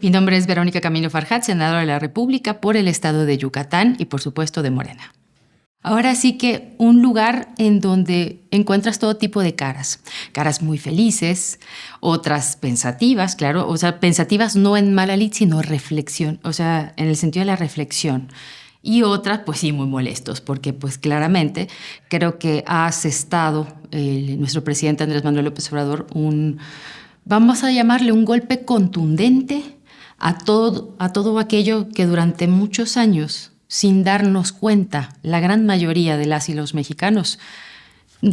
Mi nombre es Verónica Camino Farjat, senadora de la República por el estado de Yucatán y, por supuesto, de Morena. Ahora sí que un lugar en donde encuentras todo tipo de caras. Caras muy felices, otras pensativas, claro. O sea, pensativas no en mala lid, sino reflexión. O sea, en el sentido de la reflexión. Y otras, pues sí, muy molestos, porque pues claramente creo que ha asestado nuestro presidente Andrés Manuel López Obrador vamos a llamarle un golpe contundente a todo aquello que durante muchos años, sin darnos cuenta, la gran mayoría de las y los mexicanos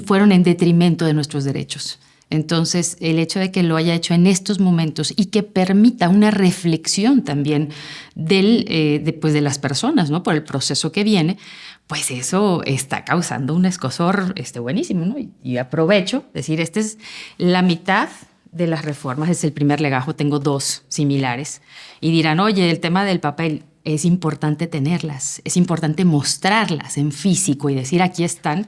fueron en detrimento de nuestros derechos. Entonces, el hecho de que lo haya hecho en estos momentos y que permita una reflexión también de las personas, ¿no? Por el proceso que viene, pues eso está causando un escozor buenísimo, ¿no? Y aprovecho decir, esta es la mitad de las reformas, es el primer legajo, tengo dos similares. Y dirán, oye, el tema del papel, es importante tenerlas, es importante mostrarlas en físico y decir, aquí están.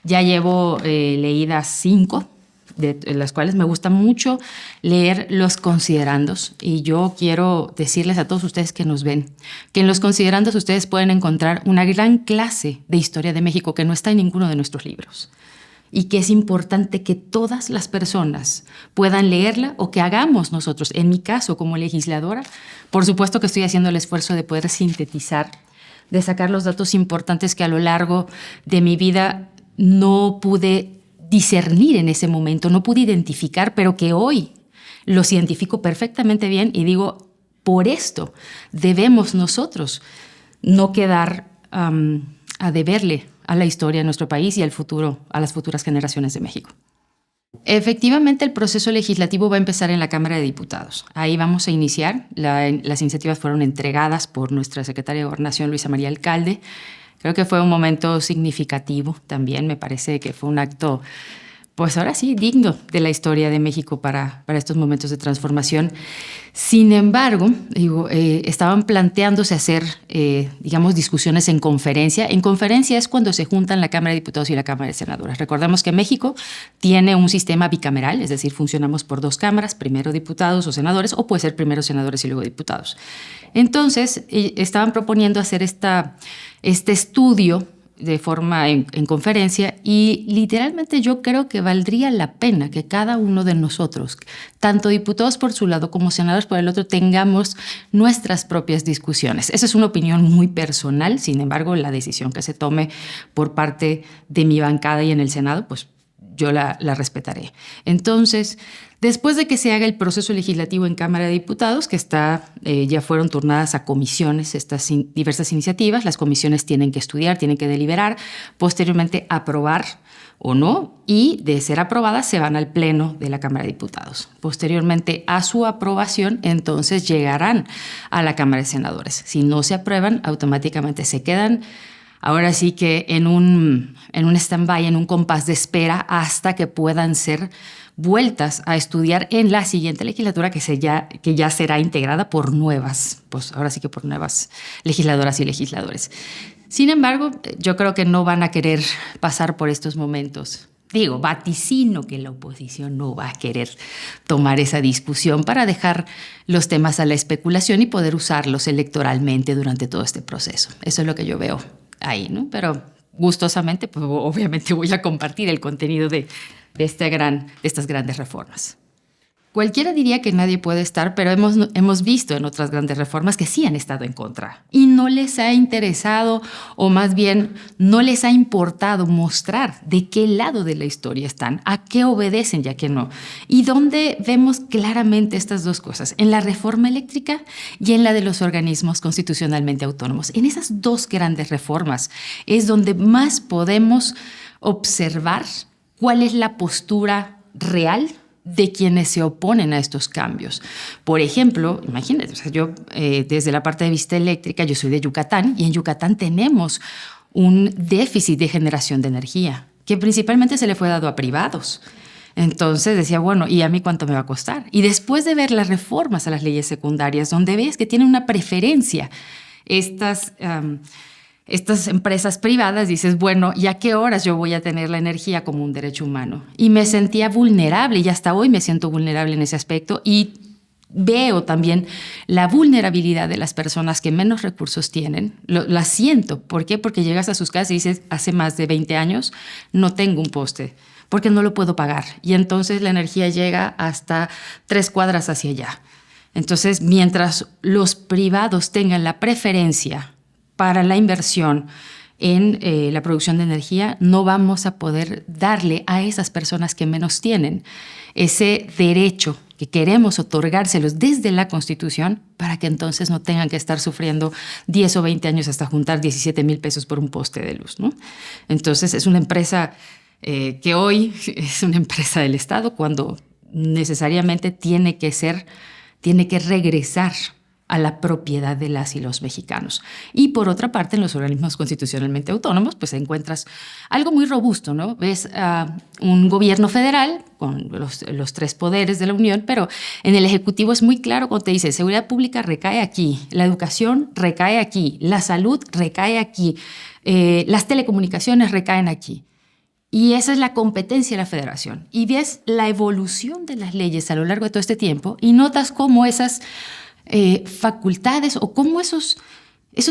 Ya llevo leídas 5, de las cuales me gusta mucho leer los considerandos. Y yo quiero decirles a todos ustedes que nos ven, que en los considerandos ustedes pueden encontrar una gran clase de historia de México que no está en ninguno de nuestros libros. Y que es importante que todas las personas puedan leerla o que hagamos nosotros. En mi caso, como legisladora, por supuesto que estoy haciendo el esfuerzo de poder sintetizar, de sacar los datos importantes que a lo largo de mi vida no pude discernir en ese momento, no pude identificar, pero que hoy los identifico perfectamente bien y digo, por esto debemos nosotros no quedar a deberle a la historia de nuestro país y al futuro, a las futuras generaciones de México. Efectivamente, el proceso legislativo va a empezar en la Cámara de Diputados. Ahí vamos a iniciar. Las iniciativas fueron entregadas por nuestra secretaria de Gobernación, Luisa María Alcalde. Creo que fue un momento significativo también. Me parece que fue un acto, pues ahora sí, digno de la historia de México para estos momentos de transformación. Sin embargo, estaban planteándose hacer, discusiones en conferencia. En conferencia es cuando se juntan la Cámara de Diputados y la Cámara de Senadores. Recordemos que México tiene un sistema bicameral, es decir, funcionamos por 2 cámaras, primero diputados o senadores, o puede ser primero senadores y luego diputados. Entonces, estaban proponiendo hacer este estudio de forma en conferencia y literalmente yo creo que valdría la pena que cada uno de nosotros, tanto diputados por su lado como senadores por el otro, tengamos nuestras propias discusiones. Esa es una opinión muy personal, sin embargo, la decisión que se tome por parte de mi bancada y en el Senado, pues yo la respetaré. Entonces, después de que se haga el proceso legislativo en Cámara de Diputados, que ya fueron turnadas a comisiones estas diversas iniciativas, las comisiones tienen que estudiar, tienen que deliberar, posteriormente aprobar o no, y de ser aprobadas se van al Pleno de la Cámara de Diputados. Posteriormente a su aprobación, entonces llegarán a la Cámara de Senadores. Si no se aprueban, automáticamente se quedan ahora sí que en un stand-by, en un compás de espera hasta que puedan ser vueltas a estudiar en la siguiente legislatura que ya será integrada por nuevas legisladoras y legisladores. Sin embargo, yo creo que no van a querer pasar por estos momentos. Vaticino que la oposición no va a querer tomar esa discusión para dejar los temas a la especulación y poder usarlos electoralmente durante todo este proceso. Eso es lo que yo veo ahí, ¿no? Pero gustosamente, pues obviamente voy a compartir el contenido de estas grandes reformas. Cualquiera diría que nadie puede estar, pero hemos visto en otras grandes reformas que sí han estado en contra y no les ha interesado, o más bien no les ha importado mostrar de qué lado de la historia están, a qué obedecen y a qué no. Y dónde vemos claramente estas dos cosas, en la reforma eléctrica y en la de los organismos constitucionalmente autónomos. En esas dos grandes reformas es donde más podemos observar cuál es la postura real de quienes se oponen a estos cambios. Por ejemplo, imagínate, yo desde la parte de vista eléctrica, yo soy de Yucatán y en Yucatán tenemos un déficit de generación de energía que principalmente se le fue dado a privados. Entonces decía, bueno, ¿y a mí cuánto me va a costar? Y después de ver las reformas a las leyes secundarias, donde ves que tienen una preferencia estas empresas privadas, dices, bueno, ¿y a qué horas yo voy a tener la energía como un derecho humano? Y me sentía vulnerable y hasta hoy me siento vulnerable en ese aspecto y veo también la vulnerabilidad de las personas que menos recursos tienen. La siento. ¿Por qué? Porque llegas a sus casas y dices, hace más de 20 años no tengo un poste porque no lo puedo pagar. Y entonces la energía llega hasta 3 cuadras hacia allá. Entonces, mientras los privados tengan la preferencia para la inversión en la producción de energía, no vamos a poder darle a esas personas que menos tienen ese derecho que queremos otorgárselos desde la Constitución para que entonces no tengan que estar sufriendo 10 o 20 años hasta juntar 17,000 pesos por un poste de luz, ¿no? Entonces es una empresa que hoy es una empresa del Estado cuando necesariamente tiene que regresar a la propiedad de las y los mexicanos. Y por otra parte, en los organismos constitucionalmente autónomos, pues encuentras algo muy robusto, ¿no? Ves un gobierno federal con los 3 poderes de la Unión, pero en el Ejecutivo es muy claro cuando te dice seguridad pública recae aquí, la educación recae aquí, la salud recae aquí, las telecomunicaciones recaen aquí. Y esa es la competencia de la federación. Y ves la evolución de las leyes a lo largo de todo este tiempo y notas cómo esas facultades o cómo esos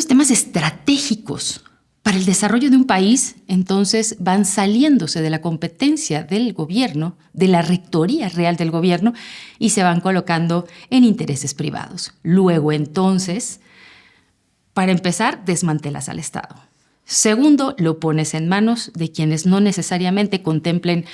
temas estratégicos para el desarrollo de un país entonces van saliéndose de la competencia del gobierno, de la rectoría real del gobierno y se van colocando en intereses privados. Luego entonces, para empezar, desmantelas al Estado. Segundo, lo pones en manos de quienes no necesariamente contemplen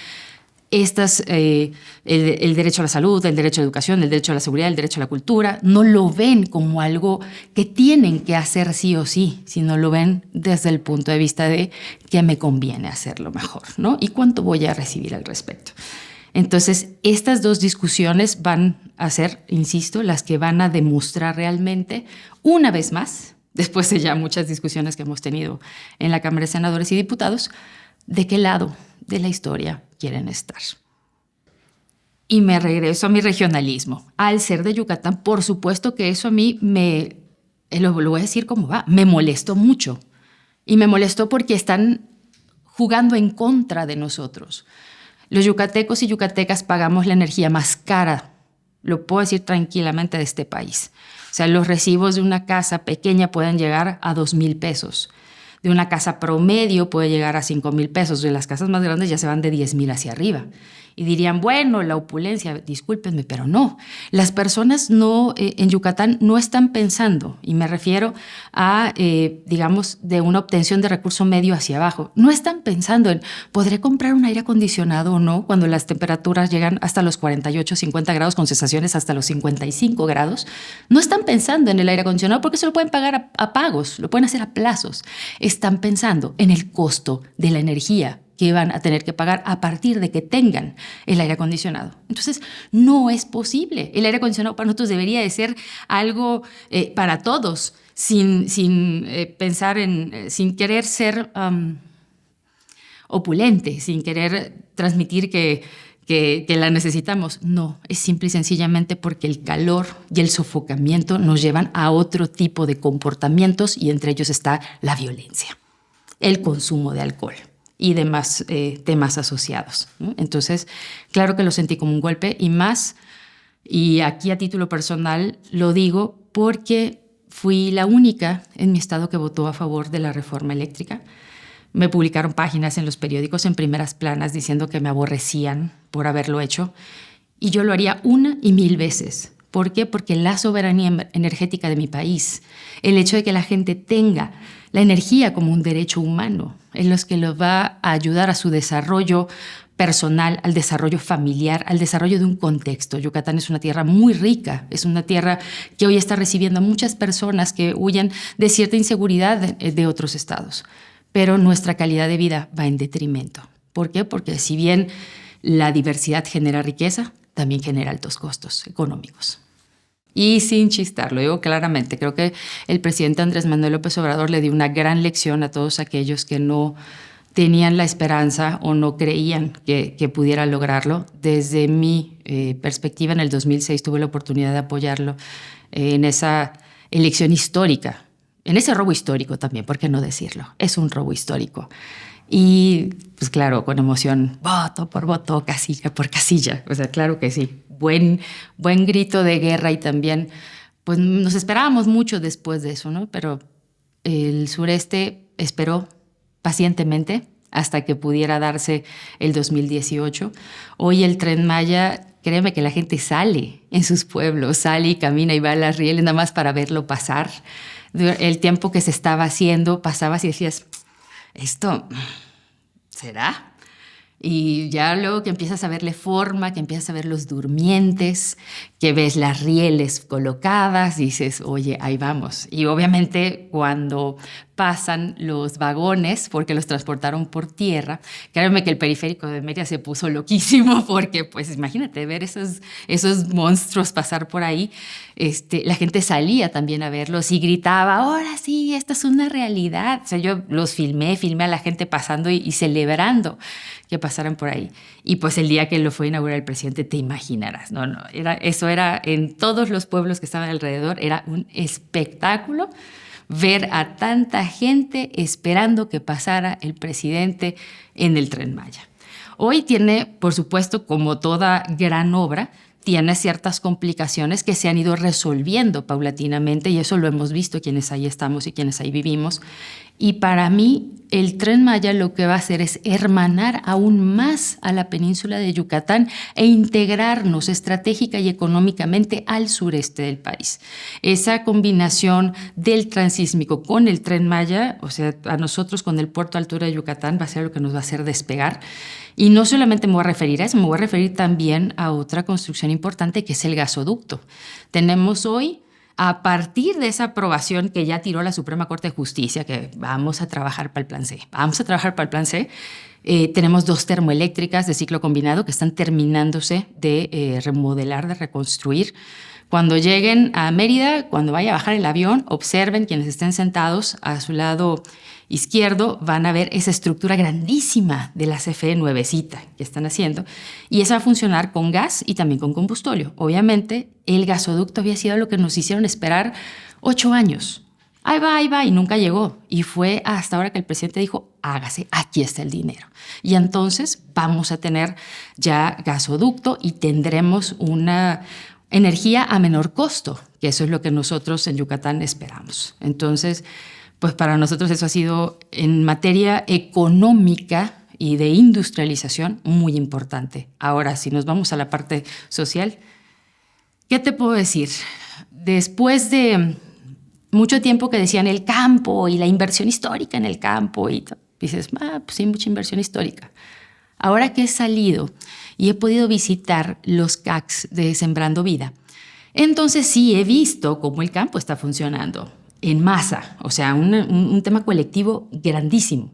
el derecho a la salud, el derecho a la educación, el derecho a la seguridad, el derecho a la cultura. No lo ven como algo que tienen que hacer sí o sí, sino lo ven desde el punto de vista de que me conviene hacerlo mejor, ¿no? ¿Y cuánto voy a recibir al respecto? Entonces, estas 2 discusiones van a ser, insisto, las que van a demostrar realmente, una vez más, después de ya muchas discusiones que hemos tenido en la Cámara de Senadores y Diputados, de qué lado de la historia quieren estar. Y me regreso a mi regionalismo. Al ser de Yucatán, por supuesto que eso a mí lo voy a decir como va, me molestó mucho. Y me molestó porque están jugando en contra de nosotros. Los yucatecos y yucatecas pagamos la energía más cara, lo puedo decir tranquilamente, de este país. O sea, los recibos de una casa pequeña pueden llegar a 2,000 pesos. De una casa promedio puede llegar a 5,000 pesos. De las casas más grandes ya se van de 10,000 hacia arriba. Y dirían, bueno, la opulencia, discúlpenme, pero no. Las personas en Yucatán no están pensando, y me refiero a, digamos, de una obtención de recurso medio hacia abajo. No están pensando en, ¿podré comprar un aire acondicionado o no? Cuando las temperaturas llegan hasta los 48, 50 grados, con sensaciones hasta los 55 grados. No están pensando en el aire acondicionado porque se lo pueden pagar a pagos, lo pueden hacer a plazos. Están pensando en el costo de la energía que van a tener que pagar a partir de que tengan el aire acondicionado. Entonces, no es posible. El aire acondicionado para nosotros debería de ser algo para todos, sin pensar sin querer ser opulente, sin querer transmitir que la necesitamos. No, es simple y sencillamente porque el calor y el sofocamiento nos llevan a otro tipo de comportamientos y entre ellos está la violencia, el consumo de alcohol y demás temas asociados, ¿no? Entonces, claro que lo sentí como un golpe y aquí a título personal lo digo porque fui la única en mi estado que votó a favor de la reforma eléctrica. Me publicaron páginas en los periódicos en primeras planas diciendo que me aborrecían por haberlo hecho y yo lo haría 1 y 1000 veces. ¿Por qué? Porque la soberanía energética de mi país, el hecho de que la gente tenga la energía como un derecho humano, es lo que los va a ayudar a su desarrollo personal, al desarrollo familiar, al desarrollo de un contexto. Yucatán es una tierra muy rica, es una tierra que hoy está recibiendo a muchas personas que huyen de cierta inseguridad de otros estados, pero nuestra calidad de vida va en detrimento. ¿Por qué? Porque si bien la diversidad genera riqueza, también genera altos costos económicos. Y sin chistar, lo digo claramente, creo que el presidente Andrés Manuel López Obrador le dio una gran lección a todos aquellos que no tenían la esperanza o no creían que pudiera lograrlo. Desde mi perspectiva, en el 2006 tuve la oportunidad de apoyarlo en esa elección histórica en ese robo histórico también, ¿por qué no decirlo? Es un robo histórico. Y pues claro, con emoción, voto por voto, casilla por casilla. O sea, claro que sí. Buen grito de guerra y también, pues nos esperábamos mucho después de eso, ¿no? Pero el sureste esperó pacientemente hasta que pudiera darse el 2018. Hoy el Tren Maya, créeme que la gente sale en sus pueblos, sale y camina y va a las rieles nada más para verlo pasar. El tiempo que se estaba haciendo, pasabas y decías, ¿esto será? Y ya luego que empiezas a verle forma, que empiezas a ver los durmientes, que ves las rieles colocadas, dices, oye, ahí vamos. Y obviamente cuando pasan los vagones, porque los transportaron por tierra, créanme que el periférico de Mérida se puso loquísimo, porque pues imagínate ver esos monstruos pasar por ahí. La gente salía también a verlos y gritaba, ahora sí, esta es una realidad. O sea, yo los filmé a la gente pasando y celebrando que pasaran por ahí. Y pues el día que lo fue a inaugurar el presidente, te imaginarás, eso era en todos los pueblos que estaban alrededor, era un espectáculo ver a tanta gente esperando que pasara el presidente en el Tren Maya. Hoy tiene, por supuesto, como toda gran obra, tiene ciertas complicaciones que se han ido resolviendo paulatinamente y eso lo hemos visto quienes ahí estamos y quienes ahí vivimos. Y para mí, el Tren Maya lo que va a hacer es hermanar aún más a la península de Yucatán e integrarnos estratégica y económicamente al sureste del país. Esa combinación del transísmico con el Tren Maya, o sea, a nosotros con el puerto a altura de Yucatán va a ser lo que nos va a hacer despegar. Y no solamente me voy a referir a eso, me voy a referir también a otra construcción importante que es el gasoducto. Tenemos hoy, a partir de esa aprobación que ya tiró la Suprema Corte de Justicia, que vamos a trabajar para el Plan C, tenemos 2 termoeléctricas de ciclo combinado que están terminándose de remodelar, de reconstruir. Cuando lleguen a Mérida, cuando vaya a bajar el avión, observen quienes estén sentados a su lado izquierdo, van a ver esa estructura grandísima de la CFE nuevecita que están haciendo y esa va a funcionar con gas y también con combustóleo. Obviamente, el gasoducto había sido lo que nos hicieron esperar 8 años. Ahí va, y nunca llegó. Y fue hasta ahora que el presidente dijo, hágase, aquí está el dinero. Y entonces vamos a tener ya gasoducto y tendremos una energía a menor costo, que eso es lo que nosotros en Yucatán esperamos. Entonces, pues para nosotros eso ha sido en materia económica y de industrialización muy importante. Ahora, si nos vamos a la parte social, ¿qué te puedo decir? Después de mucho tiempo que decían el campo y la inversión histórica en el campo y todo, dices, pues sí, mucha inversión histórica. Ahora que he salido y he podido visitar los CACs de Sembrando Vida, entonces sí he visto cómo el campo está funcionando en masa, o sea, un tema colectivo grandísimo.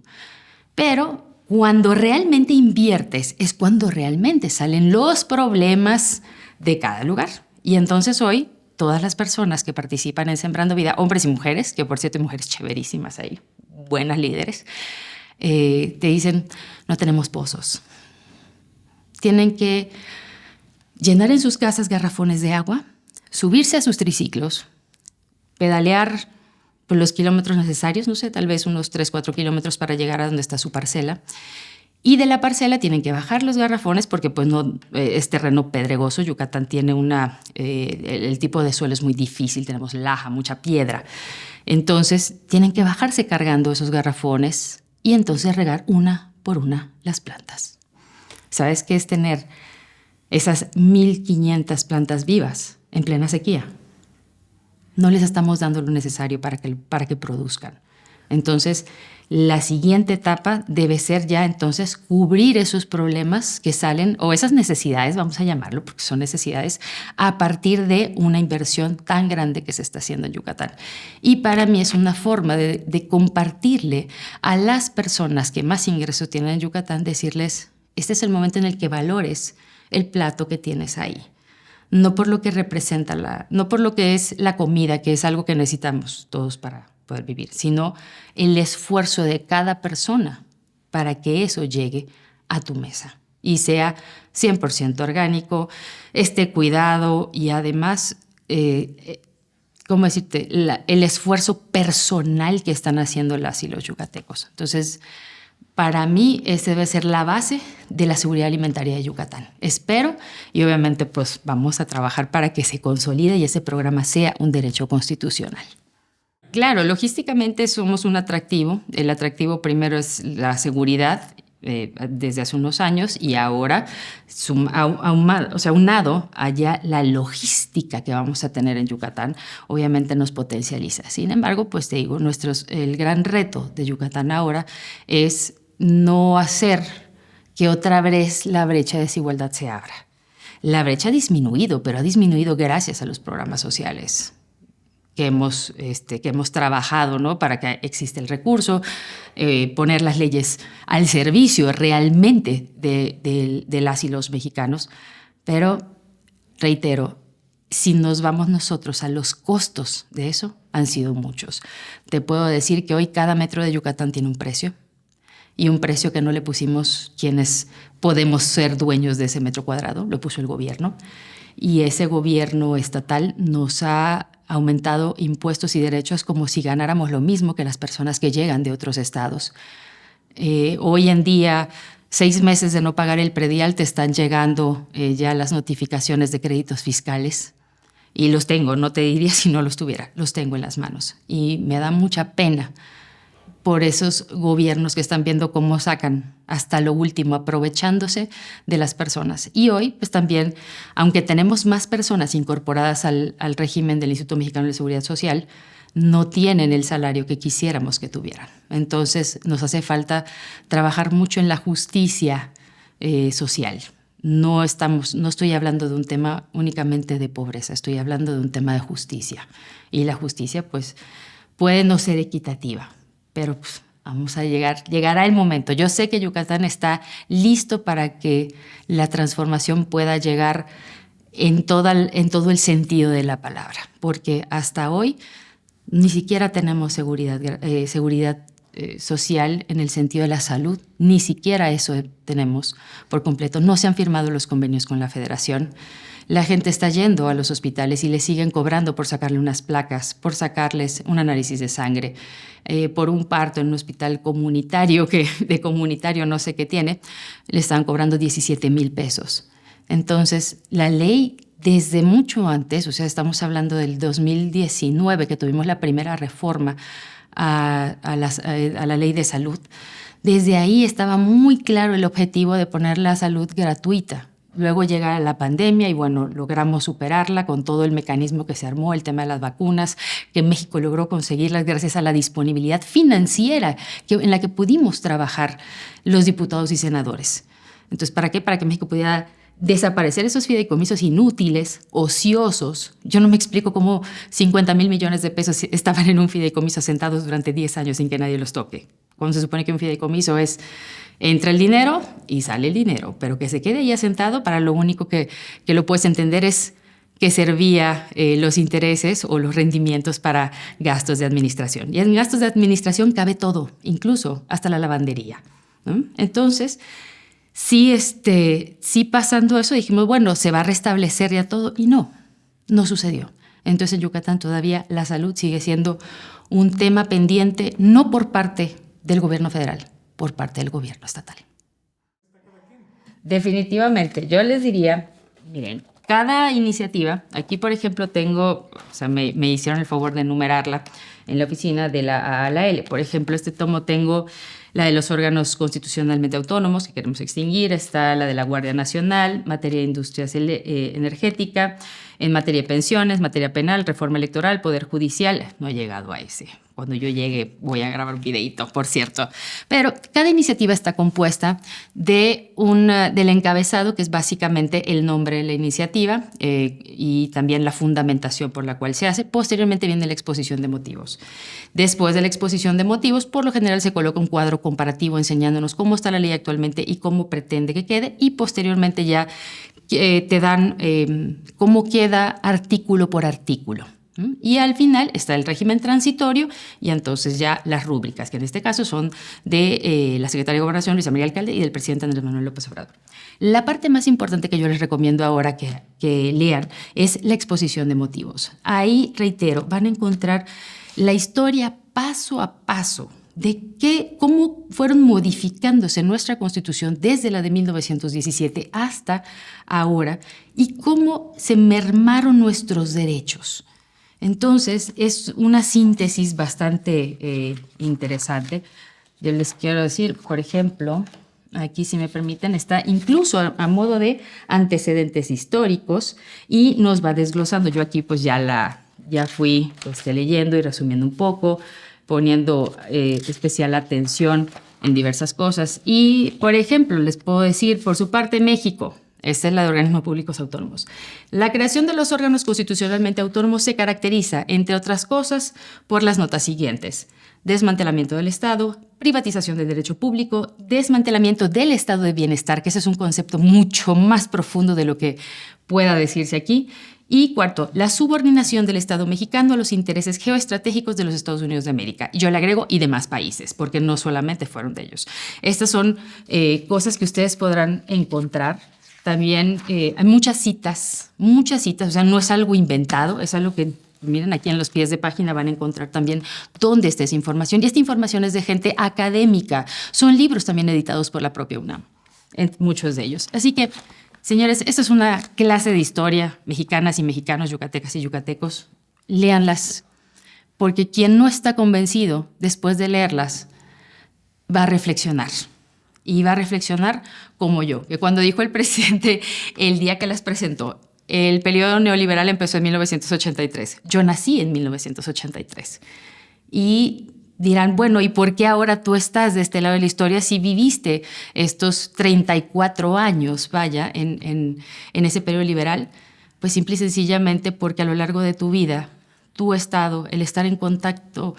Pero cuando realmente inviertes es cuando realmente salen los problemas de cada lugar. Y entonces hoy todas las personas que participan en Sembrando Vida, hombres y mujeres, que por cierto hay mujeres chéverísimas ahí, buenas líderes, te dicen, no tenemos pozos. Tienen que llenar en sus casas garrafones de agua, subirse a sus triciclos, pedalear por los kilómetros necesarios, no sé, tal vez unos 3-4 kilómetros para llegar a donde está su parcela. Y de la parcela tienen que bajar los garrafones porque pues no, es terreno pedregoso. Yucatán tiene el tipo de suelo es muy difícil, tenemos laja, mucha piedra. Entonces tienen que bajarse cargando esos garrafones y entonces regar una por una las plantas. ¿Sabes qué es tener esas 1,500 plantas vivas en plena sequía? No les estamos dando lo necesario para que produzcan. Entonces, la siguiente etapa debe ser ya entonces cubrir esos problemas que salen, o esas necesidades, vamos a llamarlo, porque son necesidades, a partir de una inversión tan grande que se está haciendo en Yucatán. Y para mí es una forma de compartirle a las personas que más ingresos tienen en Yucatán, decirles, este es el momento en el que valores el plato que tienes ahí. No por lo que representa, no por lo que es la comida, que es algo que necesitamos todos para poder vivir, sino el esfuerzo de cada persona para que eso llegue a tu mesa y sea 100% orgánico, esté cuidado y además ¿cómo decirte?, el esfuerzo personal que están haciendo las y los yucatecos. Entonces, para mí, esa debe ser la base de la seguridad alimentaria de Yucatán. Espero, y obviamente pues vamos a trabajar para que se consolide y ese programa sea un derecho constitucional. Claro, logísticamente somos un atractivo. El atractivo primero es la seguridad desde hace unos años y ahora unado allá la logística que vamos a tener en Yucatán, obviamente nos potencializa. Sin embargo, pues te digo, el gran reto de Yucatán ahora es no hacer que otra vez la brecha de desigualdad se abra. La brecha ha disminuido, pero ha disminuido gracias a los programas sociales que hemos trabajado, ¿no?, para que exista el recurso, poner las leyes al servicio realmente de las y los mexicanos. Pero, reitero, si nos vamos nosotros a los costos de eso, han sido muchos. Te puedo decir que hoy cada metro de Yucatán tiene un precio, y un precio que no le pusimos quienes podemos ser dueños de ese metro cuadrado, lo puso el gobierno. Y ese gobierno estatal nos ha aumentado impuestos y derechos como si ganáramos lo mismo que las personas que llegan de otros estados. Hoy en día, 6 meses de no pagar el predial, te están llegando ya las notificaciones de créditos fiscales. Y los tengo, no te diría si no los tuviera, los tengo en las manos. Y me da mucha pena por esos gobiernos que están viendo cómo sacan hasta lo último, aprovechándose de las personas. Y hoy, pues también, aunque tenemos más personas incorporadas al régimen del Instituto Mexicano de Seguridad Social, no tienen el salario que quisiéramos que tuvieran. Entonces, nos hace falta trabajar mucho en la justicia social. No estoy hablando de un tema únicamente de pobreza, estoy hablando de un tema de justicia. Y la justicia, pues, puede no ser equitativa, pero pues, llegará el momento. Yo sé que Yucatán está listo para que la transformación pueda llegar en todo el sentido de la palabra, porque hasta hoy ni siquiera tenemos seguridad social en el sentido de la salud, ni siquiera eso tenemos por completo. No se han firmado los convenios con la Federación. La gente está yendo a los hospitales y le siguen cobrando por sacarle unas placas, por sacarles un análisis de sangre, por un parto en un hospital comunitario, que de comunitario no sé qué tiene, le están cobrando 17,000 pesos. Entonces, la ley desde mucho antes, o sea, estamos hablando del 2019, que tuvimos la primera reforma a la ley de salud, desde ahí estaba muy claro el objetivo de poner la salud gratuita. Luego llega la pandemia y bueno, logramos superarla con todo el mecanismo que se armó, el tema de las vacunas, que México logró conseguirlas gracias a la disponibilidad financiera en la que pudimos trabajar los diputados y senadores. Entonces, ¿para qué? Para que México pudiera desaparecer esos fideicomisos inútiles, ociosos. Yo no me explico cómo 50,000 millones de pesos estaban en un fideicomiso sentados durante 10 años sin que nadie los toque. Cuando se supone que un fideicomiso es entra el dinero y sale el dinero, pero que se quede ahí sentado, para lo único que lo puedes entender es que servía los intereses o los rendimientos para gastos de administración. Y en gastos de administración cabe todo, incluso hasta la lavandería, ¿no? Entonces, sí pasando eso, dijimos, bueno, se va a restablecer ya todo, y no sucedió. Entonces, en Yucatán todavía la salud sigue siendo un tema pendiente, no por parte del gobierno federal, por parte del gobierno estatal. Definitivamente, yo les diría, miren, cada iniciativa, aquí por ejemplo me hicieron el favor de enumerarla en la oficina de la A a la L. Por ejemplo, este tomo tengo la de los órganos constitucionalmente autónomos que queremos extinguir, está la de la Guardia Nacional, materia de industria energética, en materia de pensiones, materia penal, reforma electoral, poder judicial. No he llegado a ese. Cuando yo llegue voy a grabar un videito, por cierto. Pero cada iniciativa está compuesta del encabezado, que es básicamente el nombre de la iniciativa, y también la fundamentación por la cual se hace. Posteriormente viene la exposición de motivos. Después de la exposición de motivos, por lo general se coloca un cuadro comparativo enseñándonos cómo está la ley actualmente y cómo pretende que quede, y posteriormente ya te dan cómo queda artículo por artículo. Y al final está el régimen transitorio y entonces ya las rúbricas, que en este caso son de la secretaria de Gobernación, Luisa María Alcalde, y del presidente Andrés Manuel López Obrador. La parte más importante que yo les recomiendo ahora que lean es la exposición de motivos. Ahí, reitero, van a encontrar la historia paso a paso de cómo fueron modificándose nuestra Constitución desde la de 1917 hasta ahora y cómo se mermaron nuestros derechos. Entonces, es una síntesis bastante interesante. Yo les quiero decir, por ejemplo, aquí, si me permiten, está incluso a modo de antecedentes históricos y nos va desglosando. Yo aquí pues ya fui leyendo y resumiendo un poco, poniendo especial atención en diversas cosas. Y, por ejemplo, les puedo decir, por su parte, México. Esta es la de organismos públicos autónomos. La creación de los órganos constitucionalmente autónomos se caracteriza, entre otras cosas, por las notas siguientes: desmantelamiento del Estado, privatización del derecho público, desmantelamiento del estado de bienestar, que ese es un concepto mucho más profundo de lo que pueda decirse aquí. Y cuarto, la subordinación del Estado mexicano a los intereses geoestratégicos de los Estados Unidos de América. Y yo le agrego, y demás países, porque no solamente fueron de ellos. Estas son cosas que ustedes podrán encontrar. También hay muchas citas, o sea, no es algo inventado, es algo que, miren, aquí en los pies de página van a encontrar también dónde está esa información. Y esta información es de gente académica. Son libros también editados por la propia UNAM, muchos de ellos. Así que, señores, esta es una clase de historia, mexicanas y mexicanos, yucatecas y yucatecos. Léanlas, porque quien no está convencido después de leerlas va a reflexionar. Y va a reflexionar como yo, que cuando dijo el presidente el día que las presentó, el periodo neoliberal empezó en 1983. Yo nací en 1983. Y dirán, bueno, ¿y por qué ahora tú estás de este lado de la historia si viviste estos 34 años, vaya, en ese periodo liberal? Pues simple y sencillamente porque a lo largo de tu vida, el estar en contacto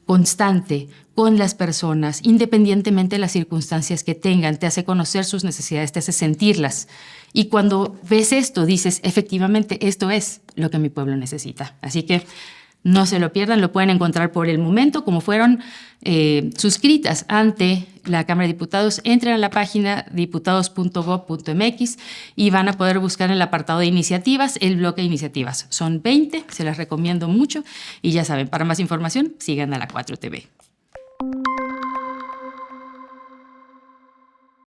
constante con las personas, independientemente de las circunstancias que tengan, te hace conocer sus necesidades, te hace sentirlas. Y cuando ves esto, dices, efectivamente, esto es lo que mi pueblo necesita. Así que no se lo pierdan, lo pueden encontrar por el momento, como fueron suscritas ante la Cámara de Diputados. Entren a la página diputados.gov.mx y van a poder buscar en el apartado de iniciativas el bloque de iniciativas. Son 20, se las recomiendo mucho y ya saben, para más información, sigan a la 4TV.